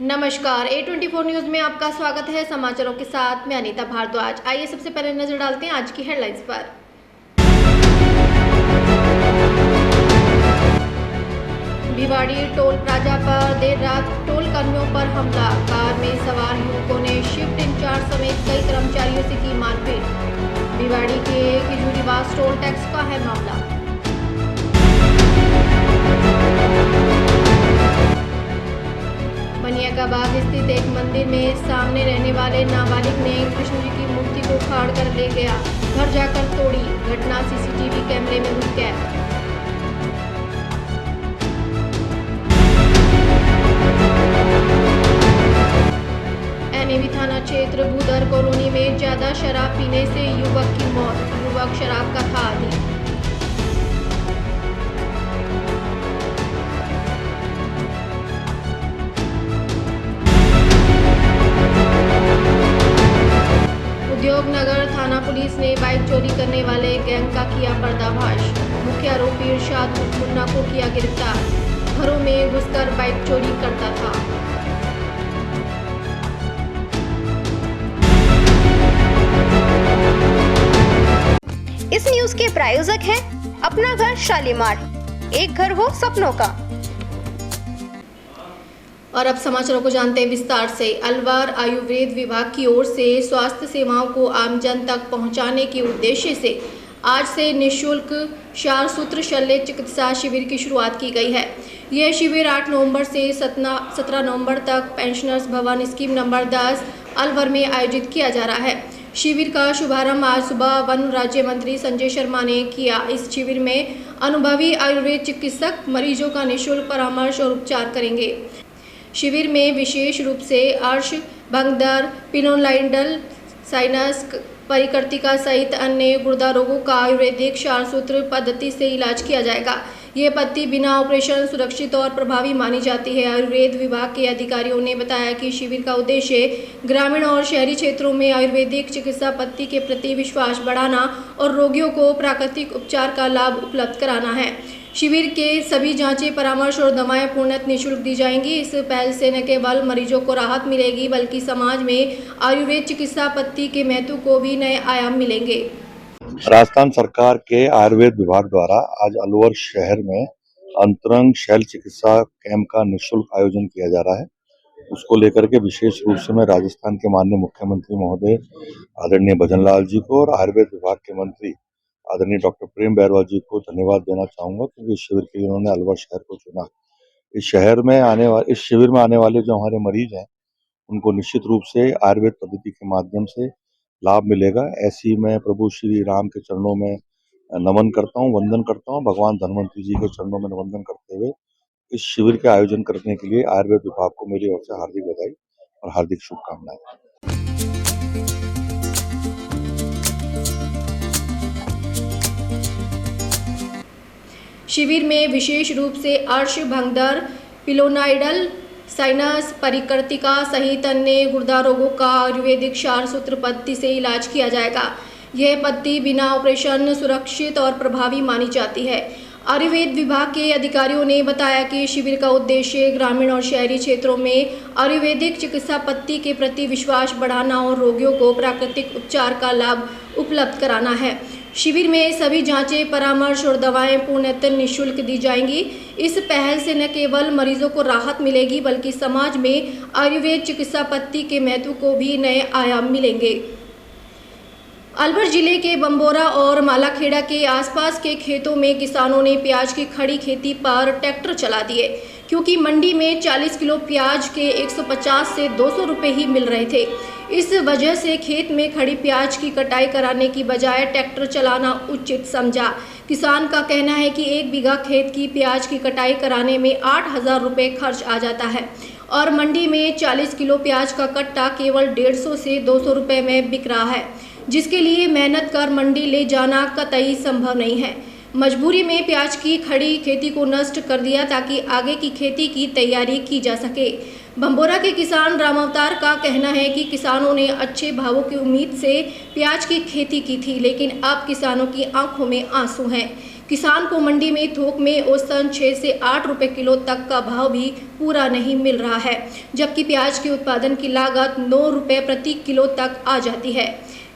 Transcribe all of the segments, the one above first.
नमस्कार, A24 news में आपका स्वागत है। समाचारों के साथ मैं अनीता भारद्वाज। आइए सबसे पहले नजर डालते हैं आज की हेडलाइंस पर। भिवाड़ी टोल प्लाजा पर देर रात टोल कर्मियों पर हमला। कार में सवार युवकों ने शिफ्ट इंचार्ज समेत कई कर्मचारियों से की मारपीट। भिवाड़ी के खिजूरीवास टोल टैक्स का है मामला। बनियाबाग स्थित एक मंदिर में सामने रहने वाले नाबालिग ने कृष्ण जी की मूर्ति को उखाड़ कर ले गया, घर जाकर तोड़ी। घटना सीसीटीवी कैमरे में हुई कैद। एनएवी थाना क्षेत्र भूदर कॉलोनी में ज्यादा शराब पीने से युवक की मौत। युवक शराब का था आदी। उद्योगनगर थाना पुलिस ने बाइक चोरी करने वाले गैंग का किया पर्दाफाश। मुख्य आरोपी इरशाद मुन्ना को किया गिरफ्तार। घरों में घुसकर बाइक चोरी करता था। इस न्यूज के प्रायोजक हैं अपना घर शालीमार, एक घर हो सपनों का। और अब समाचारों को जानते हैं विस्तार से। अलवर आयुर्वेद विभाग की ओर से स्वास्थ्य सेवाओं को आमजन तक पहुंचाने के उद्देश्य से आज से निःशुल्क क्षारसूत्र शल्य चिकित्सा शिविर की शुरुआत की गई है। यह शिविर 8 नवंबर से 17 नवंबर तक पेंशनर्स भवन स्कीम नंबर 10 अलवर में आयोजित किया जा रहा है। शिविर का शुभारंभ आज सुबह वन राज्य मंत्री संजय शर्मा ने किया। इस शिविर में अनुभवी आयुर्वेद चिकित्सक मरीजों का निःशुल्क परामर्श और उपचार करेंगे। शिविर में विशेष रूप से अर्श, भंगदर, पिनोलाइडल, साइनस, परिकर्तिका सहित अन्य गुर्दा रोगों का आयुर्वेदिक क्षारसूत्र पद्धति से इलाज किया जाएगा। ये पद्धति बिना ऑपरेशन सुरक्षित और प्रभावी मानी जाती है। आयुर्वेद विभाग के अधिकारियों ने बताया कि शिविर का उद्देश्य ग्रामीण और शहरी क्षेत्रों में आयुर्वेदिक चिकित्सा पद्धति के प्रति विश्वास बढ़ाना और रोगियों को प्राकृतिक उपचार का लाभ उपलब्ध कराना है। शिविर के सभी जांचें, परामर्श और दवाएं पूर्णतः निःशुल्क दी जाएंगी। इस पहल से न केवल मरीजों को राहत मिलेगी बल्कि समाज में आयुर्वेद चिकित्सा पद्धति के महत्व को भी नए आयाम मिलेंगे। राजस्थान सरकार के आयुर्वेद विभाग द्वारा आज अलवर शहर में अंतरंग शल्य चिकित्सा कैंप का निःशुल्क आयोजन किया जा रहा है। उसको लेकर के विशेष रूप से मैं राजस्थान के माननीय मुख्यमंत्री महोदय आदरणीय भजनलाल जी को और आयुर्वेद विभाग के मंत्री आदरणीय डॉक्टर प्रेम बैरवा जी को धन्यवाद देना चाहूंगा क्योंकि इस शिविर के लिए उन्होंने अलवर शहर को चुना। इस शिविर में आने वाले जो हमारे मरीज हैं उनको निश्चित रूप से आयुर्वेद पद्धति के माध्यम से लाभ मिलेगा। ऐसी मैं प्रभु श्री राम के चरणों में नमन करता हूँ, वंदन करता हूँ। भगवान धन्वंतरी जी के चरणों में वंदन करते हुए इस शिविर के आयोजन करने के लिए आयुर्वेद विभाग को मेरी ओर से हार्दिक बधाई और हार्दिक शुभकामनाएं। शिविर में विशेष रूप से अर्श, भंगदर, पिलोनाइडल, साइनस, परिकर्तिका सहित अन्य गुर्दा रोगों का आयुर्वेदिक क्षारसूत्र पद्धति से इलाज किया जाएगा। यह पद्धति बिना ऑपरेशन सुरक्षित और प्रभावी मानी जाती है। आयुर्वेद विभाग के अधिकारियों ने बताया कि शिविर का उद्देश्य ग्रामीण और शहरी क्षेत्रों में आयुर्वेदिक चिकित्सा पद्धति के प्रति विश्वास बढ़ाना और रोगियों को प्राकृतिक उपचार का लाभ उपलब्ध कराना है। शिविर में सभी जांचें, परामर्श और दवाएं पूर्णतः निःशुल्क दी जाएंगी। इस पहल से न केवल मरीजों को राहत मिलेगी बल्कि समाज में आयुर्वेद चिकित्सा पद्धति के महत्व को भी नए आयाम मिलेंगे। अलवर जिले के बम्बोरा और मालाखेड़ा के आसपास के खेतों में किसानों ने प्याज की खड़ी खेती पर ट्रैक्टर चला दिए क्योंकि मंडी में 40 किलो प्याज के 150 से 200 रुपये ही मिल रहे थे। इस वजह से खेत में खड़ी प्याज की कटाई कराने की बजाय ट्रैक्टर चलाना उचित समझा। किसान का कहना है कि 1 बीघा खेत की प्याज की कटाई कराने में 8,000 रुपये खर्च आ जाता है और मंडी में 40 किलो प्याज का कट्टा केवल 150 से 200 रुपये में बिक रहा है, जिसके लिए मेहनत कर मंडी ले जाना कतई संभव नहीं है। मजबूरी में प्याज की खड़ी खेती को नष्ट कर दिया ताकि आगे की खेती की तैयारी की जा सके। बम्बोरा के किसान रामावतार का कहना है कि किसानों ने अच्छे भावों की उम्मीद से प्याज की खेती की थी, लेकिन अब किसानों की आंखों में आंसू हैं। किसान को मंडी में थोक में औसतन 6 से 8 रुपए किलो तक का भाव भी पूरा नहीं मिल रहा है, जबकि प्याज के उत्पादन की लागत 9 रुपए प्रति किलो तक आ जाती है।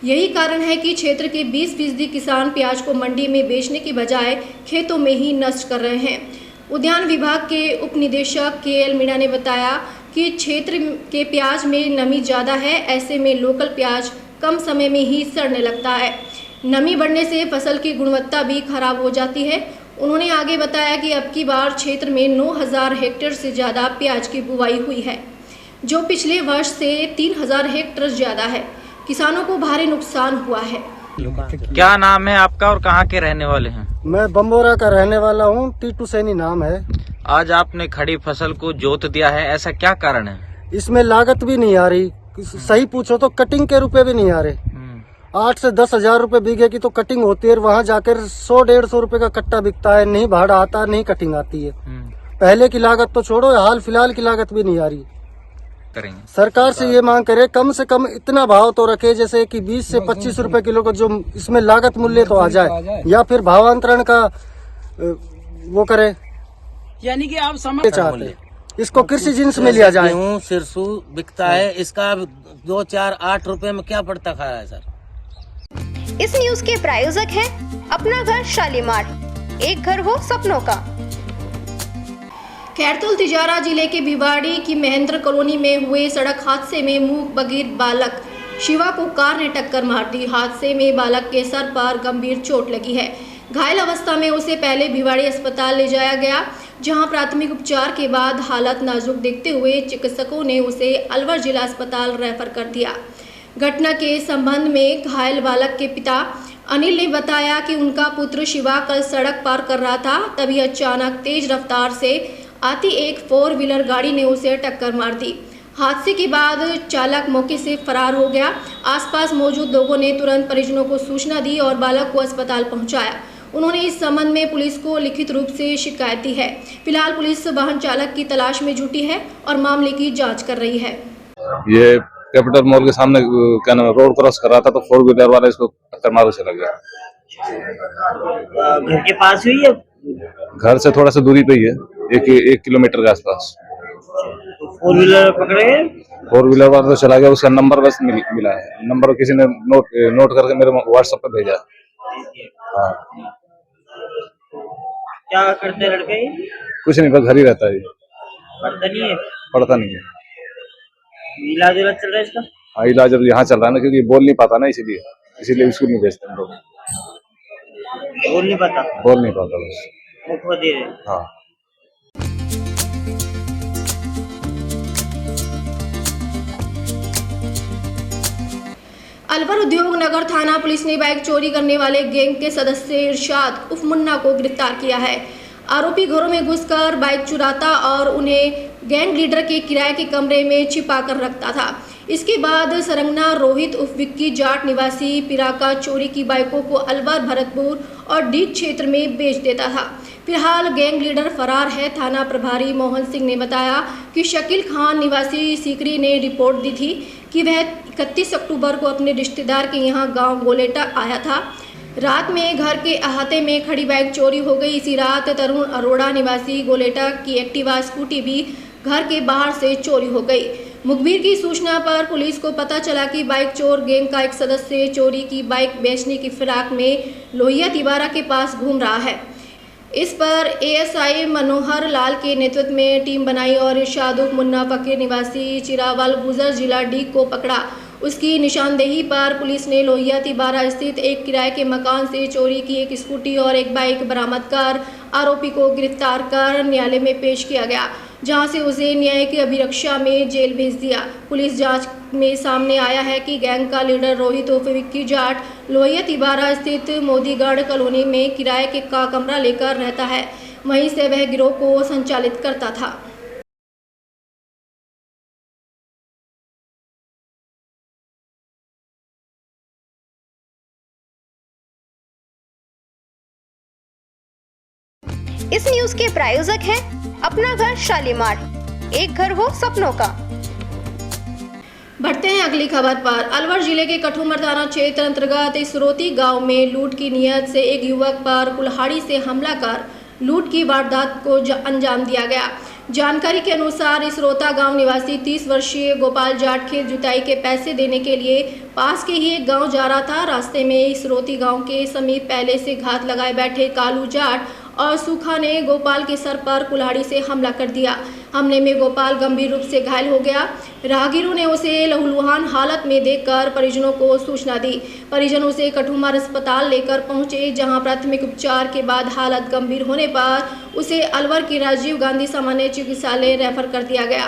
यही कारण है कि क्षेत्र के 20% किसान प्याज को मंडी में बेचने की बजाय खेतों में ही नष्ट कर रहे हैं। उद्यान विभाग के उप निदेशक KL मीणा ने बताया कि क्षेत्र के प्याज में नमी ज़्यादा है, ऐसे में लोकल प्याज कम समय में ही सड़ने लगता है। नमी बढ़ने से फसल की गुणवत्ता भी खराब हो जाती है। उन्होंने आगे बताया कि अब की बार क्षेत्र में 9000 हेक्टेयर से ज़्यादा प्याज की बुवाई हुई है, जो पिछले वर्ष से 3000 हेक्टेयर ज़्यादा है। किसानों को भारी नुकसान हुआ है। क्या नाम है आपका और कहाँ के रहने वाले हैं? मैं बम्बोरा का रहने वाला हूँ, टीटू सैनी नाम है। आज आपने खड़ी फसल को जोत दिया है, ऐसा क्या कारण है? इसमें लागत भी नहीं आ रही, सही पूछो तो कटिंग के रुपए भी नहीं आ रहे। 8 से 10 हजार रुपए बीघे की तो कटिंग होती है, वहाँ जाकर 100-150 रुपए का कट्टा बिकता है। नहीं भाड़ा आता, नहीं कटिंग आती है। पहले की लागत तो छोड़ो, हाल फिलहाल की लागत भी नहीं आ रही। करेंगे सरकार से ये मांग करे कम से कम इतना भाव तो रखे, जैसे कि 20 से 25 रुपए किलो का जो इसमें लागत मूल्य तो आ जाए, या फिर भावांतरण का वो करे। यानी कि आप समझ चाहते इसको कृषि जिन्स में लिया जाए। गेहूं सिरसू बिकता है, इसका 2, 4, 8 रुपए में क्या पड़ता खा रहा है सर। इस न्यूज के प्रायोजक हैं अपना घर शालीमार, एक घर हो सपनों का। खैरतुल तिजारा जिले के भिवाड़ी की महेंद्र कॉलोनी में हुए सड़क हादसे में मूक बधिर बालक शिवा को कार ने टक्कर मार दी। हादसे में बालक के सर पर गंभीर चोट लगी है। घायल अवस्था में उसे पहले भिवाड़ी अस्पताल ले जाया गया, जहां प्राथमिक उपचार के बाद हालत नाजुक देखते हुए चिकित्सकों ने उसे अलवर जिला अस्पताल रेफर कर दिया। घटना के संबंध में घायल बालक के पिता अनिल ने बताया कि उनका पुत्र शिवा कल सड़क पार कर रहा था, तभी अचानक तेज रफ्तार से आती एक 4 व्हीलर गाड़ी ने उसे टक्कर मार दी। हादसे के बाद चालक मौके से फरार हो गया। आसपास मौजूद लोगों ने तुरंत परिजनों को सूचना दी और बालक को अस्पताल पहुंचाया। उन्होंने इस संबंध में पुलिस को लिखित रूप से शिकायत दी है। फिलहाल पुलिस वाहन चालक की तलाश में जुटी है और मामले की जांच कर रही है। ये कैपिटल मॉल के सामने क्या नाम है, रोड क्रॉस कर रहा था तो 4 व्हीलर वाला इसको टक्कर मार के चला गया। घर के पास हुई है? घर से थोड़ा सा दूरी पे ही है, 1 किलोमीटर के आसपास। 4 व्हीलर पकड़े? 4 व्हीलर वाला तो चला गया, उसका नंबर बस मिला है। नंबर किसी ने नोट करके मेरे व्हाट्सएप पे भेजा। हाँ। क्या करते लड़के? कुछ नहीं, बस घर ही रहता है। पढ़ता नहीं है? पढ़ता नहीं है। इलाज चल रहा है इसका? हाँ, इलाज अब यहाँ चल रहा है ना, क्योंकि बोल नहीं पाता ना, इसीलिए स्कूल नहीं भेजते हम लोग। बोल नहीं पाता बस। मुख दे रहे। हाँ। अलवर उद्योग नगर थाना पुलिस ने बाइक चोरी करने वाले गैंग के सदस्य इरशाद उर्फ मुन्ना को गिरफ्तार किया है। आरोपी घरों में घुसकर बाइक चुराता और उन्हें गैंग लीडर के किराए के कमरे में छिपा कर रखता था। इसके बाद सरंगना रोहित उर्फ विक्की जाट निवासी पिराका चोरी की बाइकों को अलवर, भरतपुर और डीग क्षेत्र में बेच देता था। फिलहाल गैंग लीडर फरार है। थाना प्रभारी मोहन सिंह ने बताया कि शकील खान निवासी सीकरी ने रिपोर्ट दी थी कि वह 31 अक्टूबर को अपने रिश्तेदार के यहाँ गांव गोलेटा आया था। रात में घर के अहाते में खड़ी बाइक चोरी हो गई। इसी रात तरुण अरोड़ा निवासी गोलेटा की एक्टिवा स्कूटी भी घर के बाहर से चोरी हो गई। मुखबिर की सूचना पर पुलिस को पता चला कि बाइक चोर गैंग का एक सदस्य चोरी की बाइक बेचने की फिराक में लोहिया तिवारा के पास घूम रहा है। इस पर ASI मनोहर लाल के नेतृत्व में टीम बनाई और इरशाद मुन्ना फकीर निवासी चिरावाल गुजर जिला डीग को पकड़ा। उसकी निशानदेही पर पुलिस ने लोहिया तिवारा स्थित एक किराए के मकान से चोरी की एक स्कूटी और एक बाइक बरामद कर आरोपी को गिरफ्तार कर न्यायालय में पेश किया गया, जहां से उसे न्यायिक अभिरक्षा में जेल भेज दिया। पुलिस जांच में सामने आया है कि गैंग का लीडर रोहित उर्फ विक्की जाट लोहिया तिवारा स्थित मोदीगढ़ कॉलोनी में किराए का कमरा लेकर रहता है। वहीं से वह गिरोह को संचालित करता था। इस न्यूज के प्रायोजक हैं अपना घर शालीमार, एक घर हो सपनों का। बढ़ते हैं अगली खबर पर। अलवर जिले के कठुमर थाना क्षेत्र अंतर्गत इसरोती गांव में लूट की नियत से एक युवक पर कुल्हाड़ी से हमला कर लूट की वारदात को अंजाम दिया गया। जानकारी के अनुसार इसरोता गांव निवासी 30 वर्षीय गोपाल जाट खेत जुताई के पैसे देने के लिए पास के ही एक गांव जा रहा था। रास्ते में इसरोती गांव के समीप पहले से घात लगाए बैठे कालू जाट और सूखा ने गोपाल के सर पर कुल्हाड़ी से हमला कर दिया। हमले में गोपाल गंभीर रूप से घायल हो गया। राहगीरों ने उसे लहूलुहान हालत में देखकर परिजनों को सूचना दी। परिजन उसे कठुमर अस्पताल लेकर पहुंचे, जहां प्राथमिक उपचार के बाद हालत गंभीर होने पर उसे अलवर के राजीव गांधी सामान्य चिकित्सालय रेफर कर दिया गया।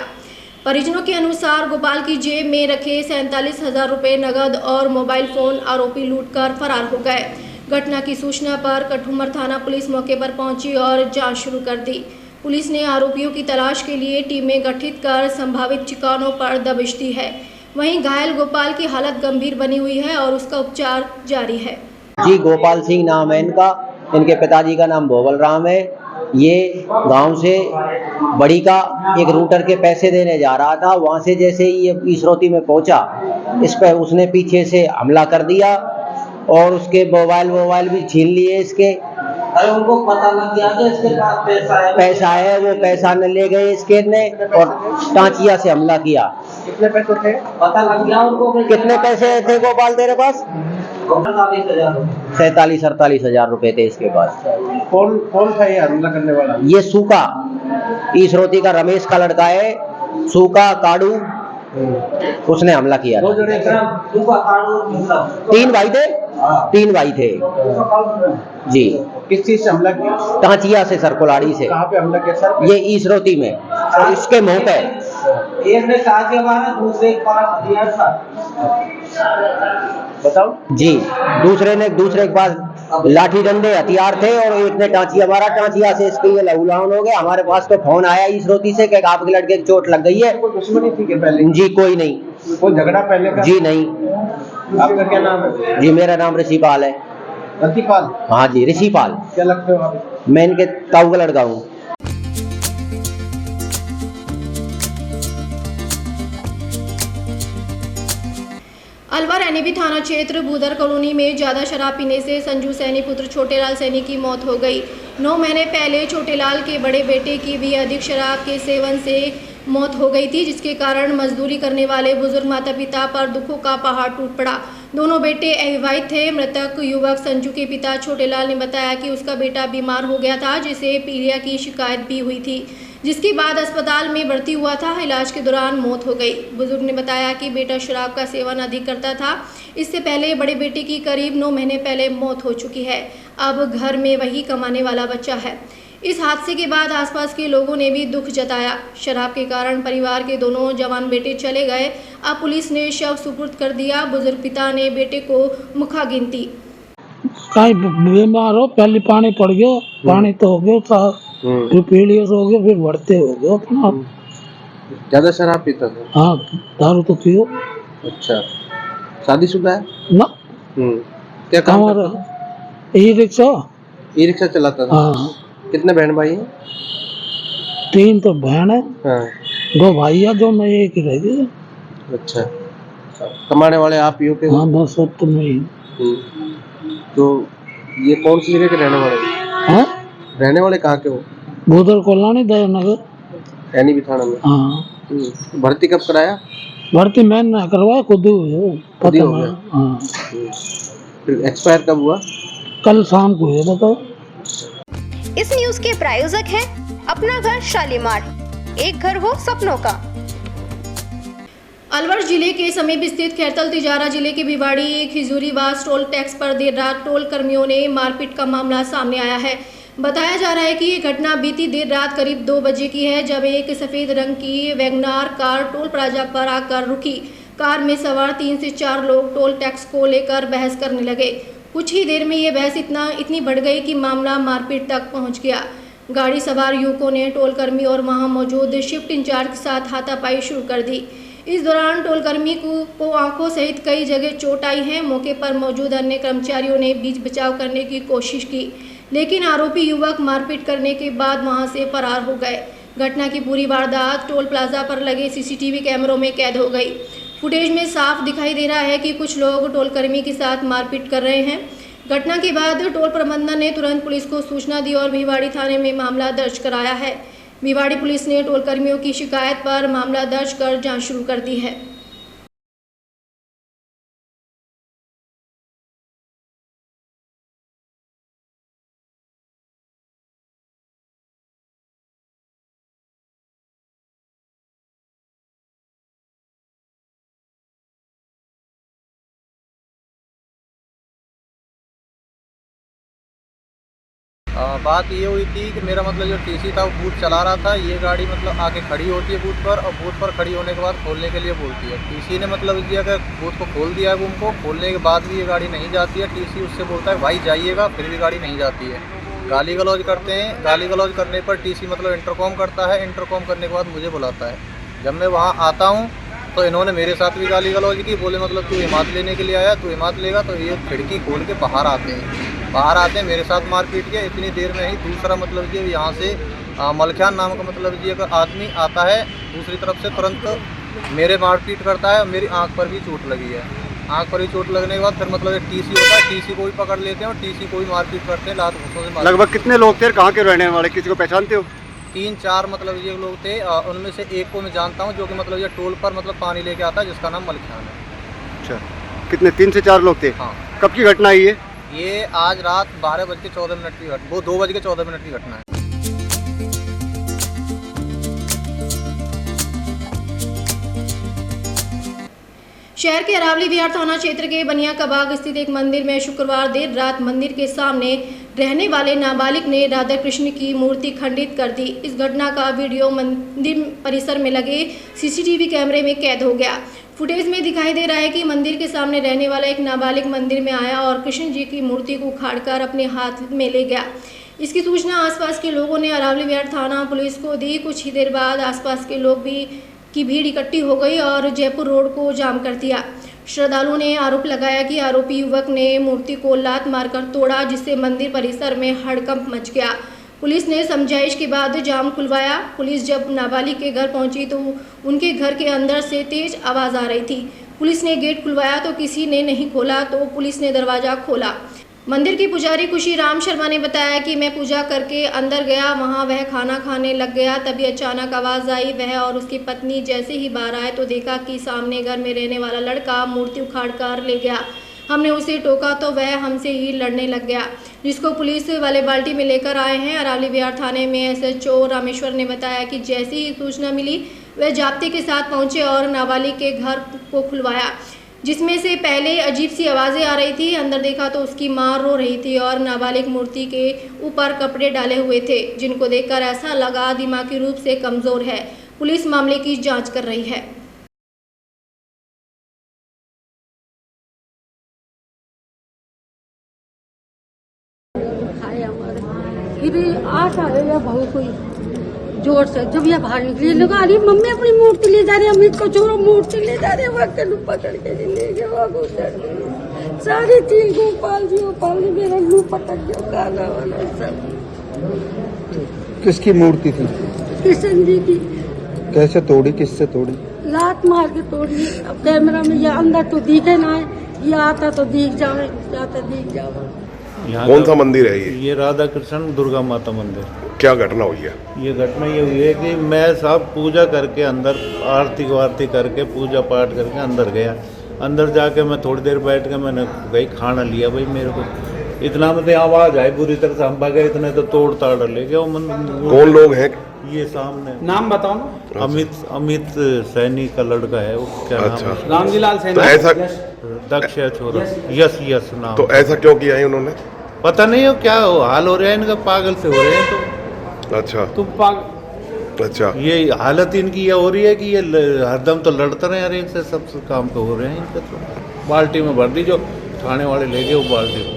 परिजनों के अनुसार गोपाल की जेब में रखे 47,000 रुपये नगद और मोबाइल फोन आरोपी लूटकर फरार हो गए। घटना की सूचना पर कठुमर थाना पुलिस मौके पर पहुंची और जांच शुरू कर दी। पुलिस ने आरोपियों की तलाश के लिए टीमें गठित कर संभावित ठिकानों पर दबिश दी है। वहीं घायल गोपाल की हालत गंभीर बनी हुई है और उसका उपचार जारी है। जी, गोपाल सिंह नाम है इनका। इनके पिताजी का नाम भोवल राम है। ये गांव से बड़ी का एक रूटर के पैसे देने जा रहा था। वहां से जैसे ही ये इसरोती में पहुंचा, इस पर उसने पीछे से हमला कर दिया और उसके मोबाइल भी छीन लिए इसके। अरे उनको पता लग गया कि इसके पास पैसा है, वो पैसा न ले गए इसके ने और टांचिया से हमला किया। कितने पैसे थे पता लग गया उनको? कितने पैसे थे गोपाल तेरे पास? 47-48 रुपए थे इसके पास। कौन था ये हमला करने वाला? ये सूखा इसरोती का रमेश का लड़का है। सूखा काड़ू उसने हमला किया। तीन भाई थे जी। किस चीज से हमला किया? टांचिया से सर, कुल्हाड़ी से। कहाँ पे हमला किया सर? ये इसरोती में, इसके मुंह पे। एक ने टांचिया मारा, दूसरे के पास हथियार था। बताओ जी, दूसरे के पास लाठी डंडे हथियार थे और एक ने टांचिया मारा। टांचिया से इसके ये लहूलुहान हो गए। हमारे पास तो फोन आया इसरोती से कि आपके लड़के की चोट लग गई है। कोई दुश्मनी थी क्या पहले? जी कोई नहीं। कोई झगड़ा पहले का? जी नहीं। आपका क्या नाम है? जी मेरा नाम ऋषिपाल है। ऋषिपाल? हाँ जी, ऋषिपाल। क्या लगते हो आप? मैं इनके ताऊ का लड़का हूँ। अलवर एनएबी थाना क्षेत्र भूदर कॉलोनी में ज्यादा शराब पीने से संजू सैनी पुत्र छोटेलाल सैनी की मौत हो गई। 9 महीने पहले छोटेलाल के बड़े बेटे की भी अधिक शराब के सेवन से मौत हो गई थी, जिसके कारण मजदूरी करने वाले बुजुर्ग माता पिता पर दुखों का पहाड़ टूट पड़ा। दोनों बेटे अविवाहित थे। मृतक युवक संजू के पिता छोटेलाल ने बताया कि उसका बेटा बीमार हो गया था, जिसे पीलिया की शिकायत भी हुई थी, जिसके बाद अस्पताल में भर्ती हुआ था। इलाज के दौरान मौत हो गई। बुजुर्ग ने बताया कि बेटा शराब का सेवन अधिक करता था। इससे पहले बड़े बेटे की करीब 9 महीने पहले मौत हो चुकी है। अब घर में वही कमाने वाला बच्चा है। इस हादसे के बाद आसपास के लोगों ने भी दुख जताया। शराब के कारण परिवार के दोनों जवान बेटे चले गए। अब पुलिस ने शव सुपुर्द कर दिया। बुजुर्ग पिता ने बेटे को मुखा गिनती। कहीं बीमार हो, पहले पानी पड़ गया, पानी तो हो गया था, फिर पीलियस हो गया, फिर बढ़ते हो गया अपना। ज्यादा शराब पीता था? हाँ, दारू तो पियो। अच्छा, शादीशुदा है ना? क्या काम करता था? ई रिक्शा चलाता था। हाँ। कितने बहन भाई हैं? 3 तो बहन है। हाँ। 2 भाई है, जो मैं एक ही रह गया। अच्छा, कमाने वाले आप ही हो के? हाँ, बस अब तो मैं। तो ये कौन सी जगह के रहने वाले? हाँ? रहने वाले कहाँ के हो? भूदर कॉलोनी दयानगर एनएबी थाना में। हाँ। भर्ती कब कराया? भर्ती मैंने ना करवाया, खुद ही खुद ही हो गया। हाँ। फिर एक्सपायर कब हुआ? कल शाम को है। बताओ। इस न्यूज के प्रायोजक हैं अपना घर शालीमार, एक घर हो सपनों का। अलवर जिले के समीप स्थित खैरतल तिजारा जिले के भिवाड़ी खिजूरीबाज टोल टैक्स पर देर रात टोल कर्मियों ने मारपीट का मामला सामने आया है। बताया जा रहा है कि ये घटना बीती देर रात करीब 2 बजे की है, जब एक सफेद रंग की वैगनार कार टोल प्लाजा पर आकर रुकी। कार में सवार 3 से 4 लोग टोल टैक्स को लेकर बहस करने लगे। कुछ ही देर में ये बहस इतनी बढ़ गई कि मामला मारपीट तक पहुंच गया। गाड़ी सवार युवकों ने टोल कर्मी और वहां मौजूद शिफ्ट इंचार्ज के साथ हाथापाई शुरू कर दी। इस दौरान टोल कर्मी को आंखों सहित कई जगह चोट आई है। मौके पर मौजूद अन्य कर्मचारियों ने बीच बचाव करने की कोशिश की, लेकिन आरोपी युवक मारपीट करने के बाद वहां से फरार हो गए। घटना की पूरी वारदात टोल प्लाजा पर लगे सीसीटीवी कैमरों में कैद हो गई। फुटेज में साफ दिखाई दे रहा है कि कुछ लोग टोलकर्मी के साथ मारपीट कर रहे हैं। घटना के बाद टोल प्रबंधन ने तुरंत पुलिस को सूचना दी और भिवाड़ी थाने में मामला दर्ज कराया है। भिवाड़ी पुलिस ने टोलकर्मियों की शिकायत पर मामला दर्ज कर जांच शुरू कर दी है। बात ये हुई थी कि मेरा मतलब जो टीसी था वो बूथ चला रहा था। ये गाड़ी मतलब आके खड़ी होती है बूथ पर, और बूथ पर खड़ी होने के बाद खोलने के लिए बोलती है। टीसी ने मतलब दिया कि बूथ को खोल दिया है, उनको खोलने के बाद भी ये गाड़ी नहीं जाती है। टीसी उससे बोलता है भाई जाइएगा, फिर भी गाड़ी नहीं जाती है। गाली गलौज करते हैं। गाली गलौज करने पर टीसी मतलब इंटरकॉम करता है। इंटरकॉम करने के बाद मुझे बुलाता है। जब मैं वहाँ आता हूँ तो इन्होंने मेरे साथ भी गाली गलौज की। बोले मतलब तू हिमात लेने के लिए आया, तू हिमात लेगा। तो ये खिड़की खोल के बाहर आते हैं, मेरे साथ मारपीट किया। इतनी देर में ही दूसरा मतलब ये यहाँ से मलखान नाम का मतलब ये अगर आदमी आता है दूसरी तरफ से, तुरंत मेरे मारपीट करता है। मेरी आंख पर भी चोट लगी है। आंख पर ही चोट लगने के बाद फिर मतलब एक टीसी होता है, टीसी को भी पकड़ लेते हैं और टीसी को भी मारपीट करते हैं, लात घूंसों से। लगभग कितने लोग थे, कहाँ के रहने वाले, किसी को पहचानते हो? 3-4 मतलब ये लोग थे। उनमें से एक को मैं जानता हूँ जो कि मतलब ये टोल पर मतलब पानी लेके आता है, जिसका नाम मलखान है। अच्छा, कितने 3 से 4 लोग थे? हाँ। कब की घटना है ये? ये आज रात 12:14 की घटना, वो 2:14 की घटना है। शहर के अरावली विहार थाना क्षेत्र के बनिया का बाग स्थित एक मंदिर में शुक्रवार देर रात मंदिर के सामने रहने वाले नाबालिग ने राधा कृष्ण की मूर्ति खंडित कर दी। इस घटना का वीडियो मंदिर परिसर में लगे सीसीटीवी कैमरे में कैद हो गया। फुटेज में दिखाई दे रहा है कि मंदिर के सामने रहने वाला एक नाबालिग मंदिर में आया और कृष्ण जी की मूर्ति को उखाड़कर अपने हाथ में ले गया। इसकी सूचना आसपास के लोगों ने अरावली विहार थाना पुलिस को दी। कुछ ही देर बाद आसपास के लोग की भीड़ इकट्ठी हो गई और जयपुर रोड को जाम कर दिया। श्रद्धालुओं ने आरोप लगाया कि आरोपी युवक ने मूर्ति को लात मारकर तोड़ा, जिससे मंदिर परिसर में हड़कंप मच गया। पुलिस ने समझाइश के बाद जाम खुलवाया। पुलिस जब नाबालिग के घर पहुंची तो उनके घर के अंदर से तेज आवाज़ आ रही थी। पुलिस ने गेट खुलवाया तो किसी ने नहीं खोला, तो पुलिस ने दरवाज़ा खोला। मंदिर की पुजारी खुशी राम शर्मा ने बताया कि मैं पूजा करके अंदर गया, वहां वह खाना खाने लग गया। तभी अचानक आवाज़ आई। वह और उसकी पत्नी जैसे ही बाहर आए तो देखा कि सामने घर में रहने वाला लड़का मूर्ति उखाड़ कर ले गया। हमने उसे टोका तो वह हमसे ही लड़ने लग गया, जिसको पुलिस वाले बाल्टी में लेकर आए हैं। अरावली विहार थाने में SHO रामेश्वर ने बताया कि जैसी ही सूचना मिली वह जाब्ते के साथ पहुंचे और नाबालिग के घर को खुलवाया, जिसमें से पहले अजीब सी आवाज़ें आ रही थी। अंदर देखा तो उसकी माँ रो रही थी और नाबालिग मूर्ति के ऊपर कपड़े डाले हुए थे, जिनको देखकर ऐसा लगा दिमागी रूप से कमज़ोर है। पुलिस मामले की जाँच कर रही है। फिर आशा है बहुत कोई जोर से जब ये बाहर निकली लगा रही मम्मी अपनी मूर्ति ले जा रही, अमित को छोड़ो मूर्ति ले जा रहे, वक्त पकड़ के ले गए। सारी चीज को पाल दी मेरा लू पटक गया काला वाला सब। किसकी मूर्ति थी? कृष्ण जी की। कैसे तोड़ी, किससे तोड़ी? लात मार के तोड़ी। अब कैमरा में ये अंदर तो दिखे ना है, ये आता तो दिख जावे, जाता दिख जावे। कौन सा मंदिर है ये? ये राधा कृष्ण दुर्गा माता मंदिर। क्या घटना हुई है? ये घटना ये हुई है कि मैं साहब पूजा करके अंदर आरती वारती करके पूजा पाठ करके अंदर गया। अंदर जाके मैं थोड़ी देर बैठ के मैंने गई खाना लिया। भाई मेरे को इतना मतलब आवाज़ आई बुरी तरह से, हम भागे इतने तो तोड़ ताड़ ले गया। कौन लोग हैं? ये सामने नाम बताओ ना। अमित सैनी का लड़का है वो। क्या अच्छा। नाम है? रामजीलाल सैनी। तो ऐसा दक्ष छोरा। यस नाम। तो ऐसा क्यों किया है उन्होंने? पता नहीं हो क्या हाल हो रहा है इनका, पागल से हो रहे हैं। तो अच्छा तुम पागल। अच्छा, ये हालत इनकी ये हो रही है कि ये हरदम तो लड़ते रहे। अरे इनसे सब काम तो हो रहे हैं इनके। तो बाल्टी में भर दी, जो थाने वाले ले गए वो बाल्टी को।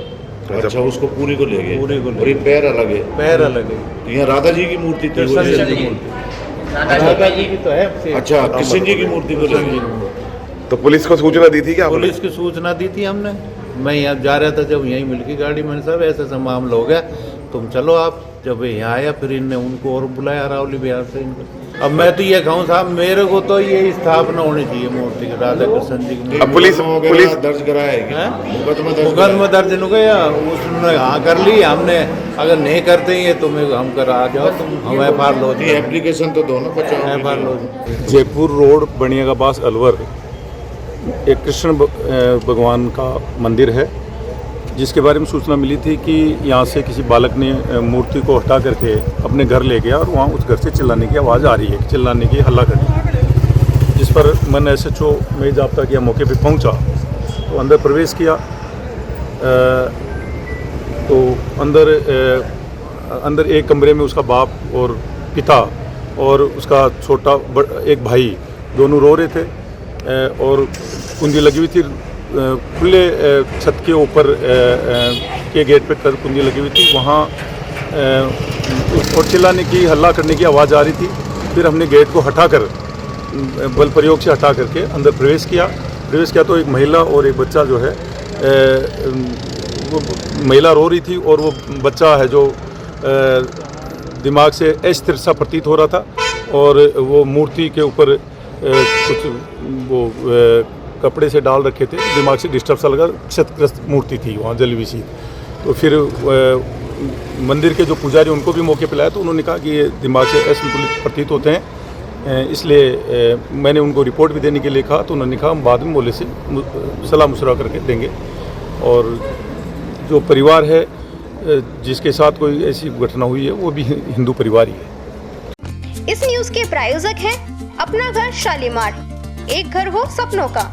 अच्छा, उसको पूरी को ले गए। पूरे को और ये पैर अलग है। पैर अलग है। तो यहाँ राधा जी की मूर्ति थी। राधा जी की तो है। अच्छा, कृष्ण जी की मूर्ति को ले गए। तो पुलिस को सूचना दी थी क्या? पुलिस की सूचना दी थी हमने। मैं यहाँ जा रहा था, जब यहीं मिल गई गाड़ी, मैंने साहब ऐसा ऐसा मामला हो गया, तुम चलो आप जब ये आया फिर इनने उनको और बुलाया अरावली बिहार से इनको। अब मैं तो ये कहूँ साहब, मेरे को तो ये स्थापना होनी चाहिए मूर्ति की, राधा कृष्ण जी की। अब पुलिस दर्ज कराया है क्या? मुकदमा दर्ज हो गया, उसने हाँ कर ली, हमने अगर नहीं करते ये तो हम कर आ जाओ तुम, हम एफआईआर लो। एप्लीकेशन तो दो ना, एफआईआर लो। जयपुर रोड बनिया के पास अलवर एक कृष्ण भगवान का मंदिर है, जिसके बारे में सूचना मिली थी कि यहाँ से किसी बालक ने मूर्ति को हटा करके अपने घर ले गया और वहाँ उस घर से चिल्लाने की आवाज़ आ रही है, चिल्लाने की, हल्ला करने। जिस पर मैंने SHO में जाब्ता किया, मौके पे पहुँचा तो अंदर प्रवेश किया। तो अंदर एक कमरे में उसका बाप और पिता और उसका छोटा एक भाई दोनों रो रहे थे और कुंडी लगी हुई थी, खुले छत के ऊपर के गेट पे कुंडी लगी हुई थी, वहाँ और चिल्लाने की, हल्ला करने की आवाज़ आ रही थी। फिर हमने गेट को हटाकर, बल प्रयोग से हटा करके अंदर प्रवेश किया तो एक महिला और एक बच्चा जो है, वो महिला रो रही थी और वो बच्चा है जो दिमाग से अस्थिर सा प्रतीत हो रहा था और वो मूर्ति के ऊपर कुछ वो कपड़े से डाल रखे थे, दिमाग से डिस्टर्ब सा लगा, क्षतग्रस्त मूर्ति थी वहाँ जली हुई सी। तो फिर मंदिर के जो पुजारी उनको भी मौके पे लाया तो उन्होंने कहा कि ये दिमाग से असंतुलित प्रतीत होते हैं, इसलिए मैंने उनको रिपोर्ट भी देने के लिए कहा। तो उन्होंने कहा हम बाद में मोले से सलाह मुशरा करके देंगे। और जो परिवार है जिसके साथ कोई ऐसी घटना हुई है वो भी हिंदू परिवार ही है। इस न्यूज के प्रायोजक हैं अपना घर शालीमार, एक घर हो सपनों का।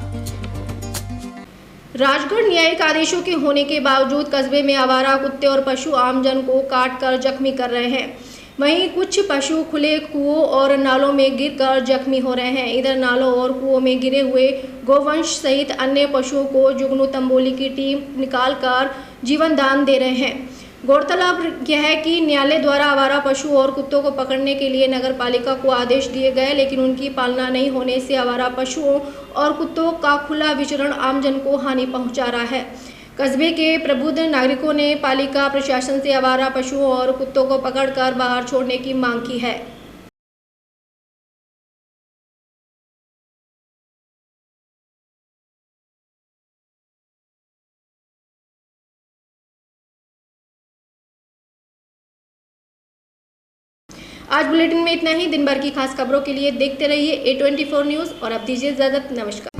राजगढ़ न्यायिक आदेशों के होने के बावजूद कस्बे में आवारा कुत्ते और पशु आमजन को काट कर जख्मी कर रहे हैं। वहीं कुछ पशु खुले कुओं और नालों में गिरकर जख्मी हो रहे हैं। इधर नालों और कुओं में गिरे हुए गोवंश सहित अन्य पशुओं को जुगनू तंबोली की टीम निकालकर जीवन दान दे रहे हैं। गौरतलब यह है कि न्यायालय द्वारा आवारा पशु और कुत्तों को पकड़ने के लिए नगर पालिका को आदेश दिए गए, लेकिन उनकी पालना नहीं होने से आवारा पशुओं और कुत्तों का खुला विचरण आमजन को हानि पहुंचा रहा है। कस्बे के प्रबुद्ध नागरिकों ने पालिका प्रशासन से आवारा पशुओं और कुत्तों को पकड़कर बाहर छोड़ने की मांग की है। आज बुलेटिन में इतना ही। दिन भर की खास खबरों के लिए देखते रहिए A24 न्यूज़ और अब दीजिए इजाजत। नमस्कार।